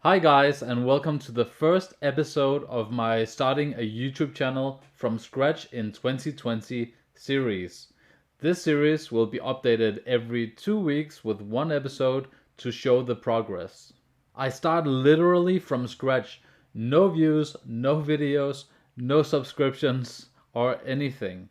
Hi guys, and welcome to the first episode of my starting a YouTube channel from scratch in 2020 series. This series will be updated every 2 weeks with one episode to show the progress. I start literally from scratch. No views, no videos, no subscriptions or anything.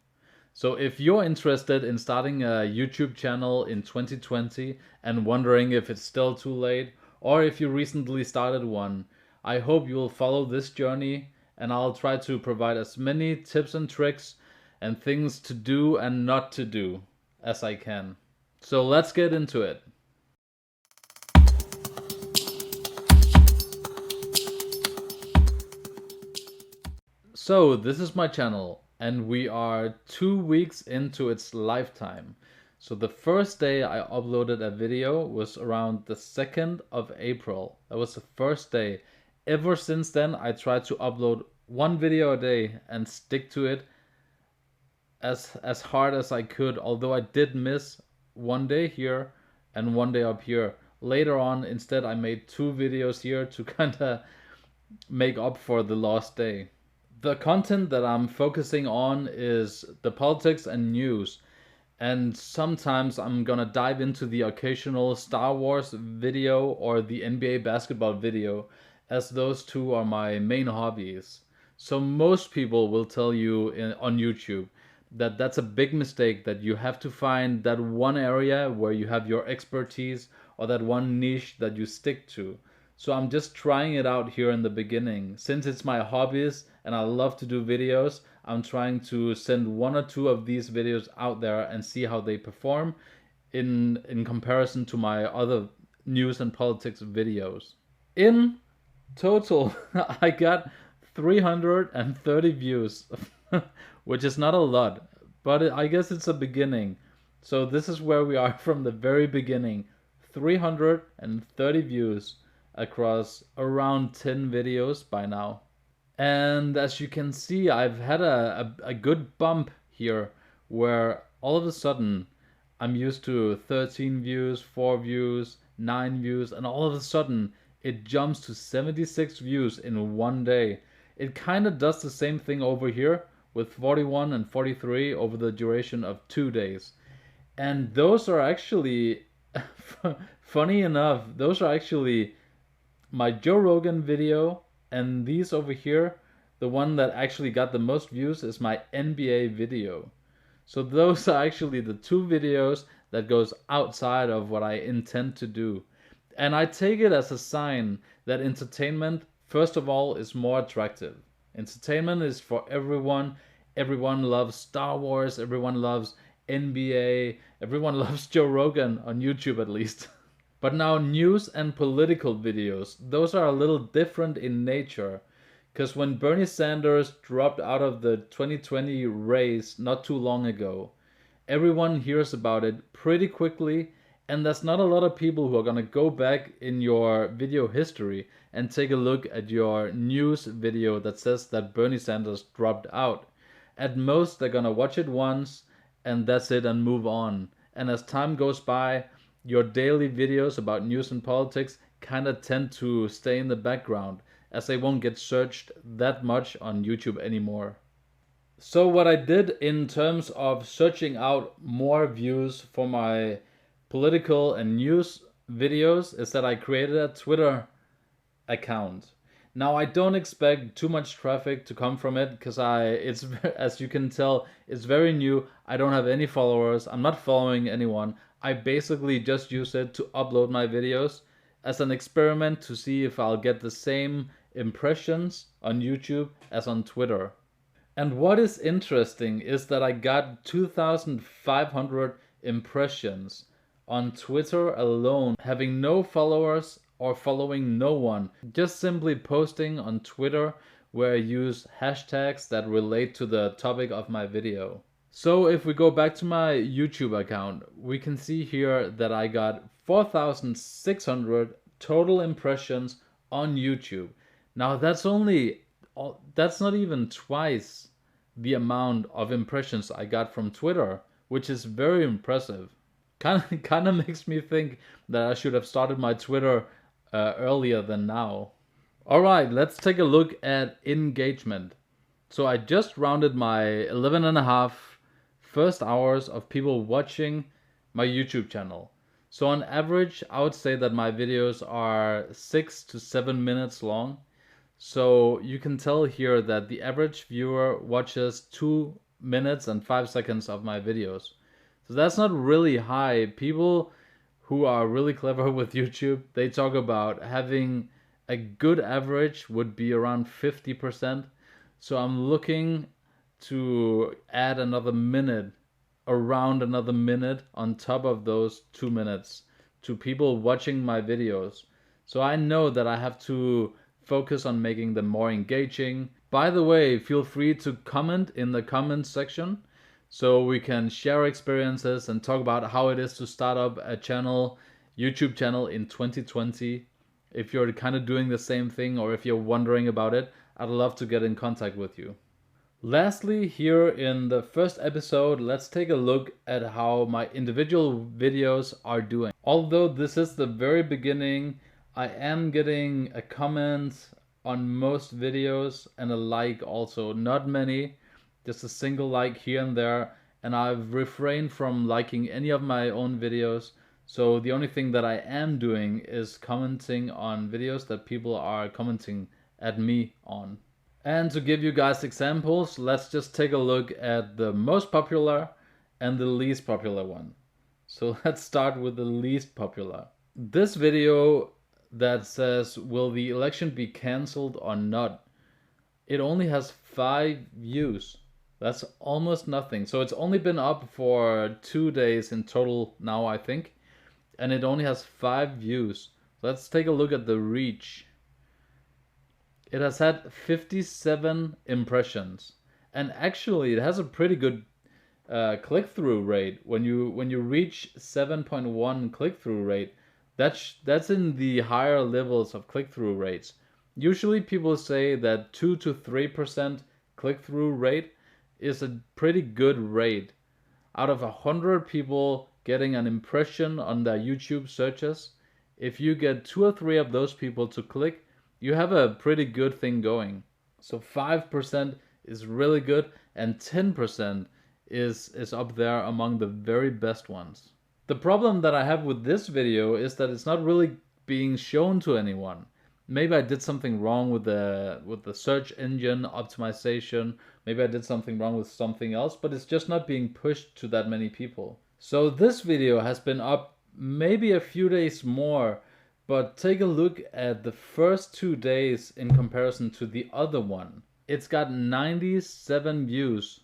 So if you're interested in starting a YouTube channel in 2020 and wondering if it's still too late, or if you recently started one, I hope you'll follow this journey and I'll try to provide as many tips and tricks and things to do and not to do as I can. So let's get into it. So this is my channel and we are 2 weeks into its lifetime. So the first day I uploaded a video was around the 2nd of April. That was the first day. Ever since then I tried to upload one video a day and stick to it as hard as I could, although I did miss one day here and one day up here. Later on instead I made two videos here to kind of make up for the lost day. The content that I'm focusing on is the politics and news, and sometimes I'm gonna dive into the occasional Star Wars video or the NBA basketball video, as those two are my main hobbies. So most people will tell you on YouTube that that's a big mistake, that you have to find that one area where you have your expertise or that one niche that you stick to. So I'm just trying it out here in the beginning. Since it's my hobbies and I love to do videos, I'm trying to send one or two of these videos out there and see how they perform in comparison to my other news and politics videos. In total, I got 330 views, which is not a lot, but I guess it's a beginning. So this is where we are from the very beginning. 330 views across around 10 videos by now. And as you can see, I've had a good bump here where all of a sudden I'm used to 13 views, 4 views, 9 views, and all of a sudden it jumps to 76 views in one day. It kind of does the same thing over here with 41 and 43 over the duration of 2 days. And those are actually, funny enough, those are actually my Joe Rogan video, and these over here, the one that actually got the most views is my NBA video. So those are actually the two videos that goes outside of what I intend to do. And I take it as a sign that entertainment, first of all, is more attractive. Entertainment is for everyone. Everyone loves Star Wars, everyone loves NBA, everyone loves Joe Rogan on YouTube at least. But now news and political videos, those are a little different in nature. Because when Bernie Sanders dropped out of the 2020 race not too long ago, everyone hears about it pretty quickly, and there's not a lot of people who are gonna go back in your video history and take a look at your news video that says that Bernie Sanders dropped out. At most, they're gonna watch it once and that's it and move on. And as time goes by, your daily videos about news and politics kind of tend to stay in the background as they won't get searched that much on YouTube anymore. So what I did in terms of searching out more views for my political and news videos is that I created a Twitter account. Now I don't expect too much traffic to come from it because it's as you can tell, it's very new. I don't have any followers. I'm not following anyone. I basically just use it to upload my videos as an experiment to see if I'll get the same impressions on YouTube as on Twitter. And what is interesting is that I got 2,500 impressions on Twitter alone, having no followers or following no one, just simply posting on Twitter where I use hashtags that relate to the topic of my video. So if we go back to my YouTube account, we can see here that I got 4,600 total impressions on YouTube. Now that's not even twice the amount of impressions I got from Twitter, which is very impressive. Kind of makes me think that I should have started my Twitter earlier than now. All right, let's take a look at engagement. So I just rounded my 11 and a half first hours of people watching my YouTube channel. So on average, I would say that my videos are 6 to 7 minutes long. So you can tell here that the average viewer watches 2 minutes and 5 seconds of my videos. So that's not really high. People who are really clever with YouTube, they talk about having a good average would be around 50%. So I'm looking to add another minute, around another minute on top of those 2 minutes to people watching my videos. So I know that I have to focus on making them more engaging. By the way, feel free to comment in the comments section so we can share experiences and talk about how it is to start up a channel, YouTube channel in 2020. If you're kind of doing the same thing or if you're wondering about it, I'd love to get in contact with you. Lastly, here in the first episode, let's take a look at how my individual videos are doing. Although this is the very beginning, I am getting a comment on most videos and a like also. Not many, just a single like here and there. And I've refrained from liking any of my own videos. So the only thing that I am doing is commenting on videos that people are commenting at me on. And to give you guys examples, let's just take a look at the most popular and the least popular one. So let's start with the least popular. This video that says, will the election be cancelled or not? It only has 5 views. That's almost nothing. So it's only been up for 2 days in total now, I think. And it only has 5 views. Let's take a look at the reach. It has had 57 impressions, and actually it has a pretty good click-through rate. When you reach 7.1 click-through rate, that's in the higher levels of click-through rates. Usually people say that 2 to 3% click-through rate is a pretty good rate. Out of 100 people getting an impression on their YouTube searches, if you get 2 or 3 of those people to click, you have a pretty good thing going. So 5% is really good, and 10% is up there among the very best ones. The problem that I have with this video is that it's not really being shown to anyone. Maybe I did something wrong with the search engine optimization. Maybe I did something wrong with something else, but it's just not being pushed to that many people. So this video has been up maybe a few days more, but take a look at the first 2 days in comparison to the other one. It's got 97 views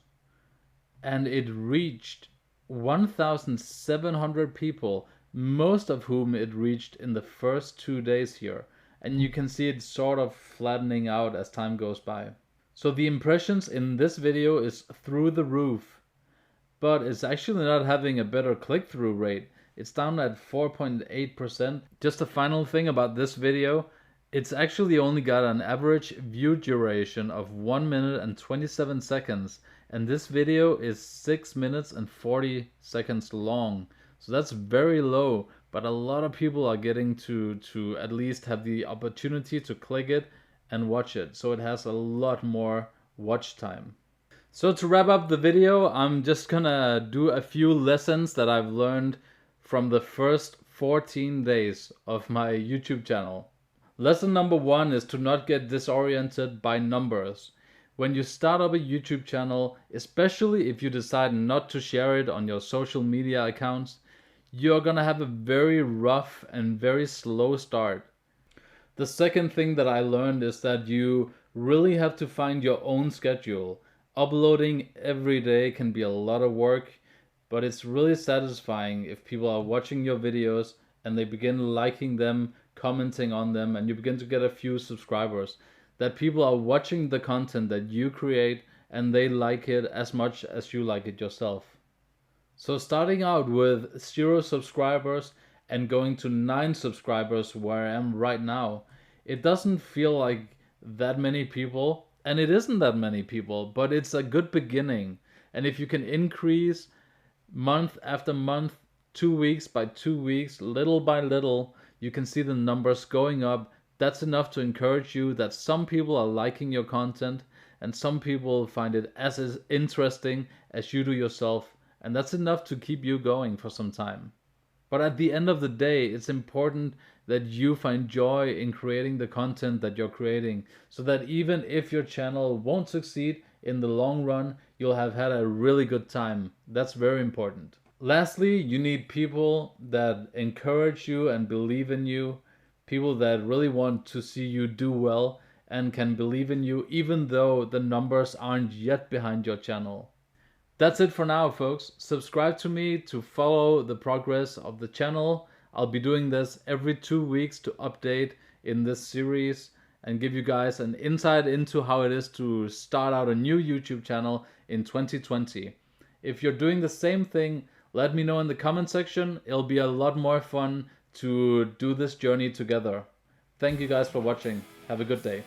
and it reached 1,700 people, most of whom it reached in the first 2 days here. And you can see it sort of flattening out as time goes by. So the impressions in this video is through the roof, but it's actually not having a better click-through rate. It's down at 4.8%. Just a final thing about this video, it's actually only got an average view duration of 1 minute and 27 seconds. And this video is 6 minutes and 40 seconds long. So that's very low, but a lot of people are getting to at least have the opportunity to click it and watch it. So it has a lot more watch time. So to wrap up the video, I'm just gonna do a few lessons that I've learned from the first 14 days of my YouTube channel. Lesson number 1 is to not get disoriented by numbers. When you start up a YouTube channel, especially if you decide not to share it on your social media accounts, you're gonna have a very rough and very slow start. The second thing that I learned is that you really have to find your own schedule. Uploading every day can be a lot of work, but it's really satisfying if people are watching your videos and they begin liking them, commenting on them, and you begin to get a few subscribers. That people are watching the content that you create and they like it as much as you like it yourself. So starting out with 0 subscribers and going to 9 subscribers where I am right now, it doesn't feel like that many people, and it isn't that many people, but it's a good beginning. And if you can increase month after month, 2 weeks by 2 weeks, little by little, you can see the numbers going up. That's enough to encourage you that some people are liking your content and some people find it as interesting as you do yourself, and that's enough to keep you going for some time. But at the end of the day, it's important that you find joy in creating the content that you're creating, so that even if your channel won't succeed in the long run, you'll have had a really good time. That's very important. Lastly, you need people that encourage you and believe in you, people that really want to see you do well and can believe in you even though the numbers aren't yet behind your channel. That's it for now, folks. Subscribe to me to follow the progress of the channel. I'll be doing this every 2 weeks to update in this series and give you guys an insight into how it is to start out a new YouTube channel in 2020. If you're doing the same thing, let me know in the comment section. It'll be a lot more fun to do this journey together. Thank you guys for watching. Have a good day.